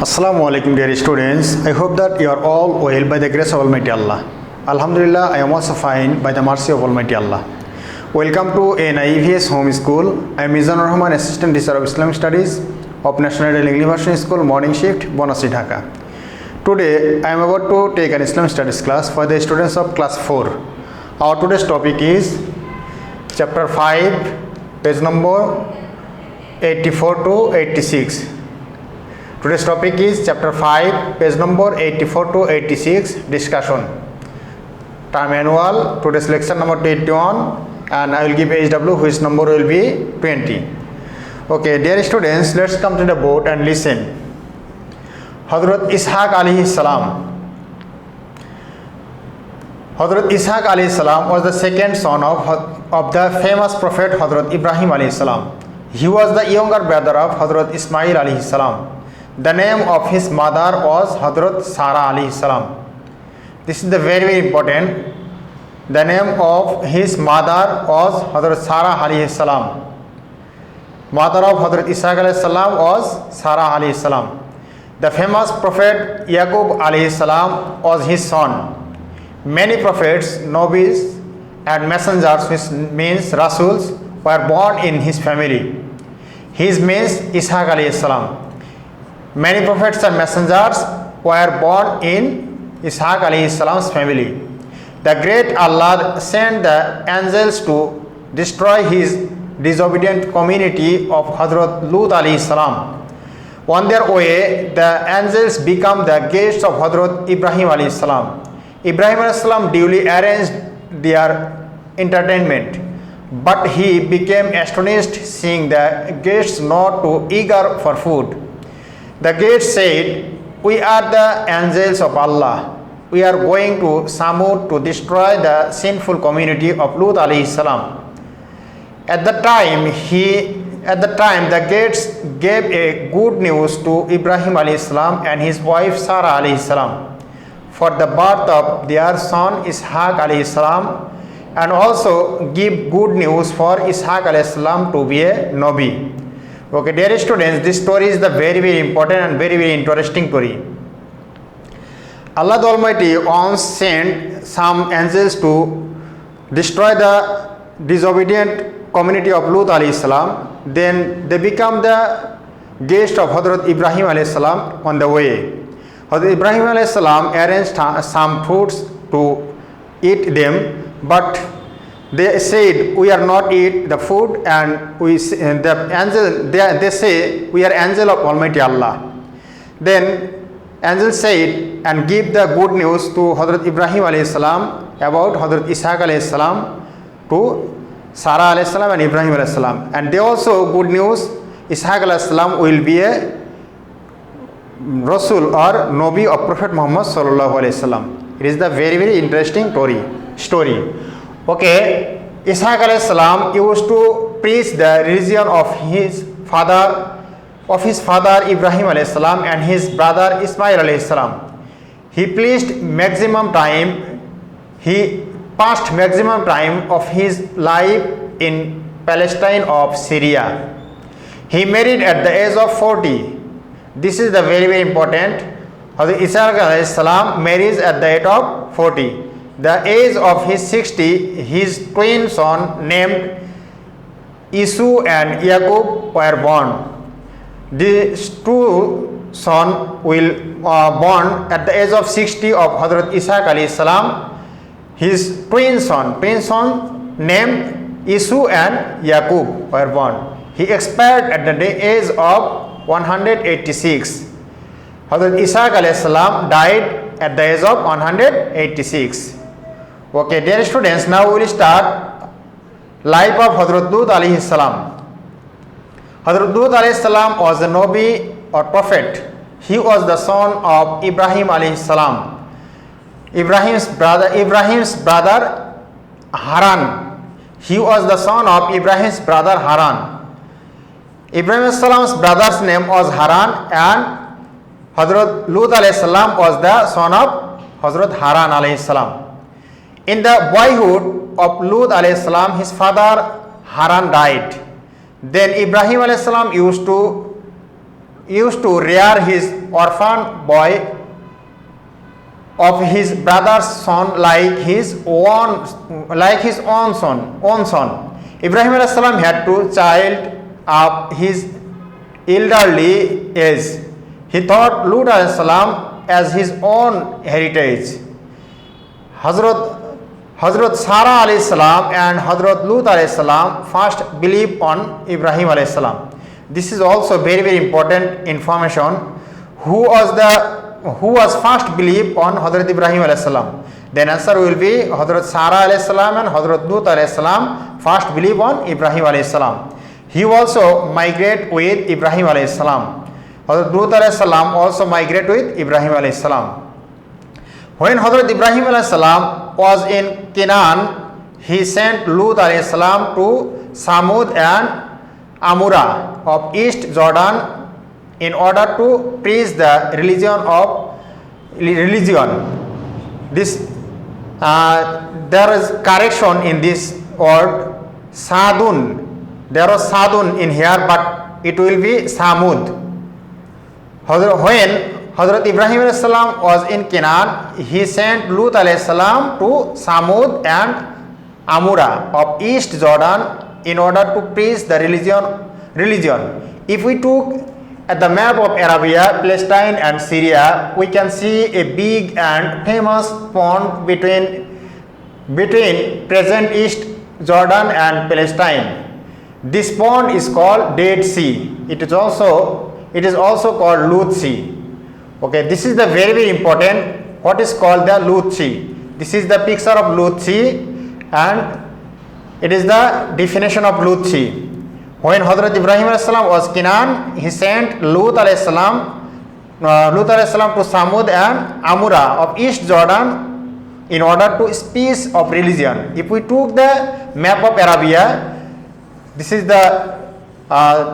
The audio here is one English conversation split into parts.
Assalamu alaikum dear students. I hope that you are all well by the grace of Almighty Allah. Alhamdulillah, I am also fine by the mercy of Almighty Allah. Welcome to NIEVS Home School. I am Mizanur Rahman, Assistant Teacher of Islamic Studies of National English University School, Morning Shift, Bonasi, Dhaka. Today, I am about to take an Islamic Studies class for the students of class 4. Our today's topic is chapter 5, page number 84 to 86. Today's topic is chapter 5, page number 84 to 86, discussion. Time annual, today's lecture number 21, and I will give HW, which number will be 20. Okay, dear students, let's come to the board and listen. Hazrat Ishaq alayhi salam. Hazrat Ishaq alayhi salam was the second son of the famous prophet Hazrat Ibrahim alayhi salam. He was the younger brother of Hazrat Ismail alayhi salam. The name of his mother was Hazrat Sarah alayhi salam. This is the very important. The name of his mother was Hazrat Sarah alayhi salam. Mother of Hazrat Ishaq alayhi salam was Sarah alayhi salam. The famous prophet Yaqub alayhi salam was his son. Many prophets, nabis and messengers, which means rasuls, were born in his family. His means Ishaq alayhi salam. Many prophets and messengers were born in Ishaq alayhi salam's family. The great Allah sent the angels to destroy his disobedient community of Hazrat Lut alayhi salam. On their way, the angels become the guests of Hazrat Ibrahim alayhi salam. Ibrahim alayhi salam duly arranged their entertainment, but he became astonished seeing the guests not too eager for food. The guests said, "We are the angels of Allah. We are going to Samud to destroy the sinful community of Lut alayhi salam." At the time, the guests gave a good news to Ibrahim alayhi salam and his wife Sarah alayhi salam for the birth of their son Ishaq alayhi salam, and also give good news for Ishaq alayhi salam to be a Nabi. Okay, dear students, this story is the very important and very interesting story. Allah the Almighty once sent some angels to destroy the disobedient community of Lut alayhi salam. Then they become the guest of Hazrat Ibrahim alayhi salam on the way. Hazrat Ibrahim alayhi salam arranged some fruits to eat them, but they said, "We are not eat the food," and they say, "We are angel of Almighty Allah." Then angel said and give the good news to Hazrat Ibrahim alayhi salam about Hazrat Ishaq alayhi salam to Sarah alayhi salam and Ibrahim alayhi salam, and they also good news Ishaq alayhi salam will be a Rasul or Nabi of Prophet Muhammad sallallahu alayhi wasallam. It is the very interesting story. Okay, Ishaq alayhi salam used to preach the religion of his father Ibrahim alayhi salam and his brother Ismail alayhi salam. He passed maximum time of his life in Palestine of Syria. He married at the age of 40. This is the very important. Hazrat Ishaq alayhi salam marries at the age of 40. The age of his 60, his twin son named Esau and Yaqub were born. These two sons will born at the age of 60 of Hazrat Ishaq alayhi salam. His twin son named Esau and Yaqub were born. He expired at the age of 186. Hazrat Ishaq alayhi salam died at the age of 186. Okay, dear students, now we will start life of Hazrat Lut alayhi salam. Hazrat Lut alayhi salam was a Nabi or prophet. He was the son of Ibrahim alayhi salam. Ibrahim's brother Haran. He was the son of Ibrahim's brother Haran. Ibrahim salam's brother's name was Haran, and Hazrat Lut alayhi salam was the son of Hazrat Haran alayhi salam. In the boyhood of Lut alayhi salam, his father Haran died. Then Ibrahim alayhi salam used to used to rear his orphan boy of his brother's son like his own son. Ibrahim alayhi salam had to child up his elderly age. He thought Lut alayhi salam as his own heritage. Hazrat Sarah alayhi salam and Hazrat Lut alayhi salam first believed on Ibrahim alayhi salam. This is also very important information. Who was first believed on Hazrat Ibrahim alayhi salam? Then answer will be Hazrat Sarah alayhi salam and Hazrat Lut alayhi salam first believe on Ibrahim alayhi salam. He also migrate with Ibrahim alayhi salam. Hazrat Lut alayhi salam also migrate with Ibrahim alayhi salam. When Hazrat Ibrahim alayhi salam was in Canaan, he sent Lut alayhi salam to Samud and Amura of East Jordan in order to preach the religion. This there is correction in this word Sadun. There was Sadun in here, but it will be Samud. When Hazrat Ibrahim alayhi salam was in Canaan, he sent Lut alayhi salam to Samud and Amura of East Jordan in order to preach the religion. If we took at the map of Arabia, Palestine and Syria, we can see a big and famous pond between present East Jordan and Palestine. This pond is called Dead Sea. It is also called Lut Sea. Okay, this is the very important what is called the Lut Sea. This is the picture of Lut Sea and it is the definition of Lut Sea. When Hazrat Ibrahim alayhi salam was Canaan, he sent Lut alayhi salam to Samud and Amura of East Jordan in order to speak of religion. If we took the map of Arabia, this is the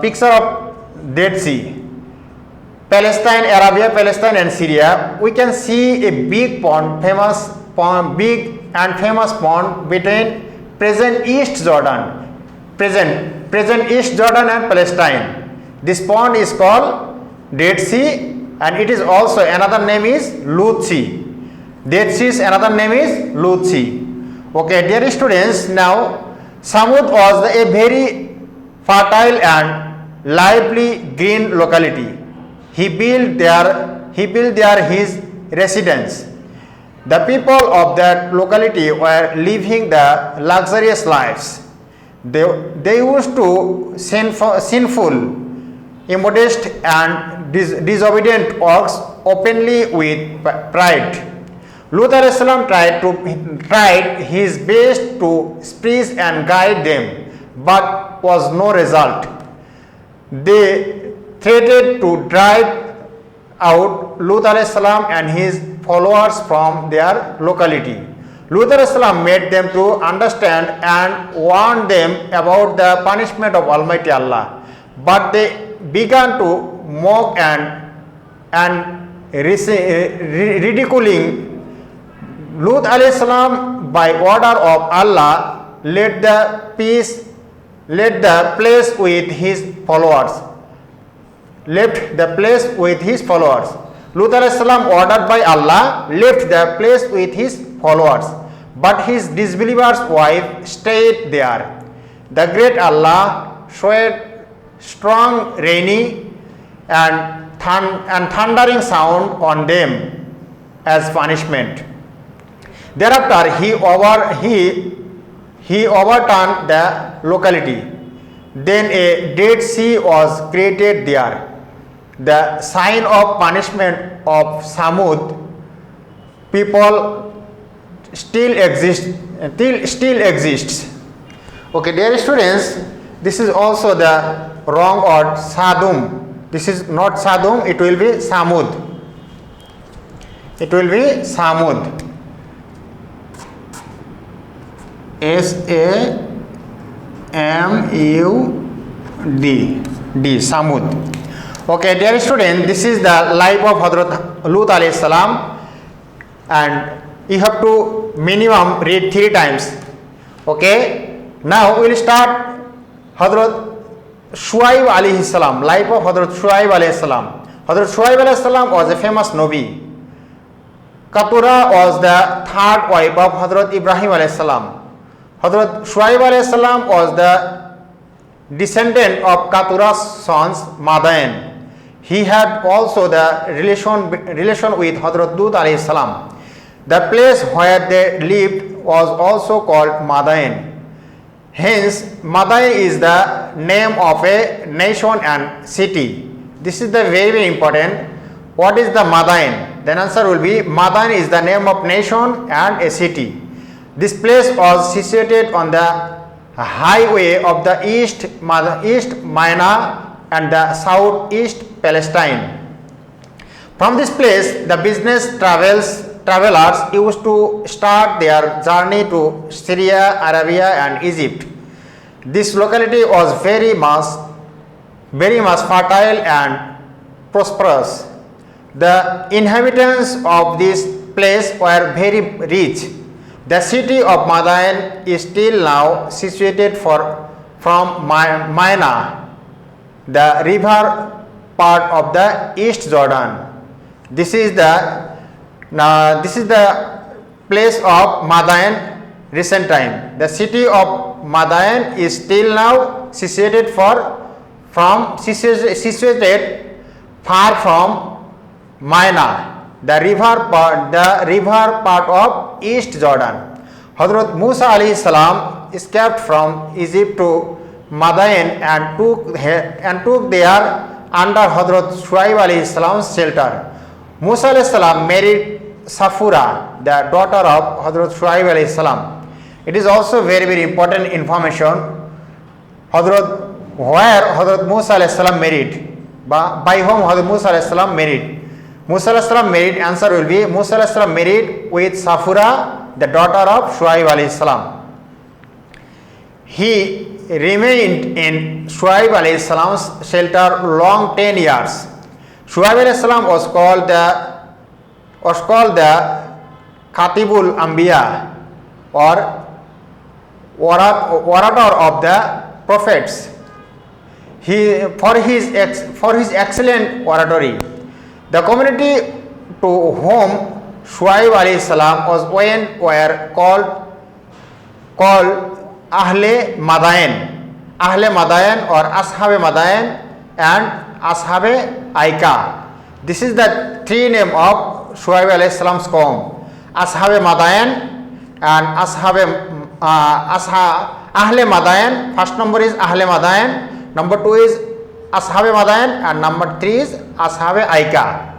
picture of Dead Sea. Palestine, Arabia, Palestine and Syria, we can see a big pond, big and famous pond between present East Jordan, present East Jordan and Palestine. This pond is called Dead Sea and it is also another name is Lut Sea. Dead Sea's another name is Lut Sea. Okay, dear students, now Samud was a very fertile and lively green locality. He built there his residence. The people of that locality were living the luxurious lives. They used to sinful, immodest and disobedient works openly with pride. Lut alayhi salam tried his best to preach and guide them, but was no result. They threatened to drive out Lut alayhi salam and his followers from their locality. Lut alayhi salam made them to understand and warned them about the punishment of Almighty Allah, but they began to mock and ridiculing Lut alayhi salam. By order of Allah, let the place with his followers. Left the place with his followers. Lut alayhi salam, ordered by Allah, left the place with his followers, but his disbelievers' wife stayed there. The great Allah showed strong rainy and thundering sound on them as punishment. Thereafter he overturned the locality. Then a Dead Sea was created there. The sign of punishment of Samud people still exists. Okay, dear students, this is also the wrong word Sadum. This is not Sadum, it will be Samud. It will be Samud. S-A-M-U-D, Samud. Okay, dear student, this is the life of Hazrat Lut alayhi salam, and you have to minimum read 3 times. Okay, now we will start Hazrat Shuaib alayhi salam, life of Hazrat Shuaib alayhi salam. Hazrat Shuaib alayhi salam was a famous Nabi. Katura was the third wife of Hazrat Ibrahim alayhi salam. Hazrat Shuaib alayhi salam was the descendant of Katura's sons Madain. He had also the relation with Hazrat Lut alayhi salam. The place where they lived was also called Madain. Hence, Madain is the name of a nation and city. This is the very important. What is the Madain? Then answer will be Madain is the name of nation and a city. This place was situated on the highway of the East Mina and the Southeast Palestine. From this place, the business travelers used to start their journey to Syria, Arabia and Egypt. This locality was very much fertile and prosperous. The inhabitants of this place were very rich. The city of Madain is still now situated from Mina, the river part of the East Jordan. This is the place of Madain recent time. The city of Madain is still now situated far from Mina, the river part of East Jordan. Hazrat Musa alayhi salam escaped from Egypt to Madain and took there under Hazrat Shuaib alayhi salam's shelter. Musa alayhi salam married Safura, the daughter of Hazrat Shuaib alayhi salam. It is also very, very important information. Where Hazrat Musa alayhi salam married, by whom Hazrat Musa alayhi salam married. Musa alayhi salam married, answer will be Musa alayhi salam married with Safura, the daughter of Shuaib alayhi salam. He remained in Shuaib alayhi salam's shelter long 10 years. Shuaib alayhi salam was called the Khatibul Anbiya, or orator of the prophets. For his excellent oratory, the community to whom Shuaib alayhi salam was were called Ahle Madain or Ashab Madain and Ashab Aika. This is the three name of Shuaib alayhi salam's qawm. Ashab Madain and Ahle Madain. First number is Ahle Madain, number 2 is Ashab Madain, and number 3 is Ashab Aika.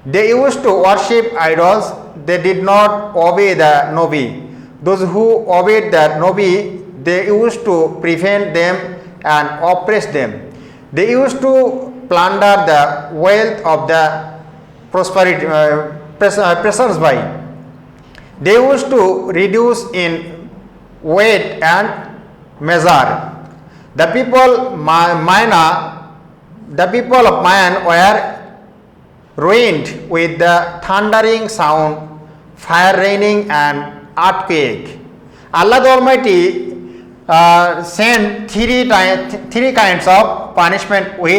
They used to worship idols. They did not obey the Nabi. Those who obeyed the Nabi, they used to prevent them and oppress them. They used to plunder the wealth of the passers-by. They used to reduce in weight and measure. The people of Mayan were ruined with the thundering sound, fire raining and earthquake. Allah the Almighty sent three kinds of punishment of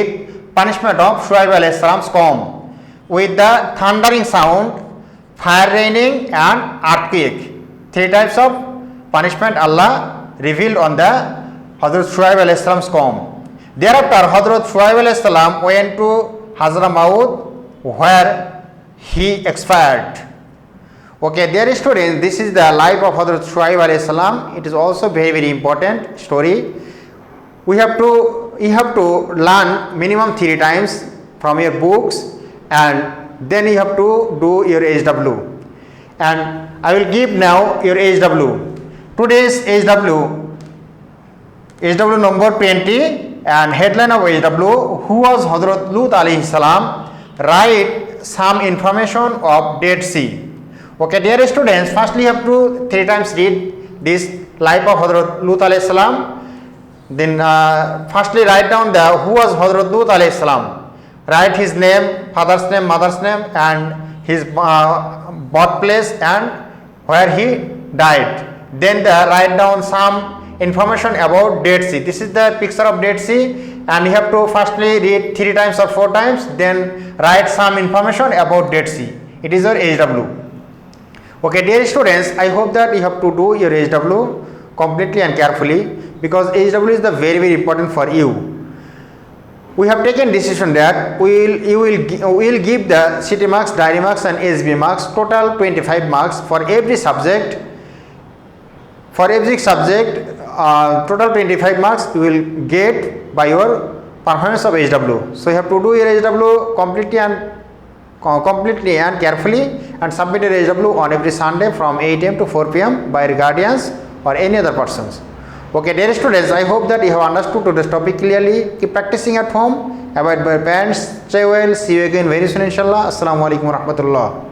Shuaib alayhi salam's qawm, with the thundering sound, fire raining and earthquake. 3 types of punishment Allah revealed on the Hazrat Shuaib alayhi salam's qawm. Thereafter Hazrat Shuaib alayhi salam went to Hazramaut, where he expired. Okay, dear students, this is the life of Hazrat Shuaib alayhi salam. It is also very, very important story. You have to learn minimum 3 times from your books, and then you have to do your HW. And I will give now your HW. Today's HW number 20, and headline of HW, who was Hazrat Lut alayhi salam? Write some information of Dead Sea. Okay, dear students, firstly you have to 3 times read this life of Hazrat Lut alayhi salam. Then firstly write down who was Hazrat Lut alayhi salam. Write his name, father's name, mother's name, and his birthplace and where he died. Then write down some information about Dead Sea. This is the picture of Dead Sea. and you have to firstly read 3 times or 4 times, then write some information about Dead Sea. It is your HW. Okay, dear students, I hope that you have to do your HW completely and carefully, because HW is the very important for you. We have taken decision that we will give the city marks, diary marks and SB marks, total 25 marks for every subject. For every subject, total 25 marks you will get by your performance of HW. So you have to do your HW completely and carefully, and submit your HW on every Sunday from 8 am to 4 pm by your guardians or any other persons. Okay, dear students, I hope that you have understood today's topic clearly. Keep practicing at home. Avoid by parents. Stay well. See you again very soon, inshallah. Assalamu alaikum wa rahmatullah.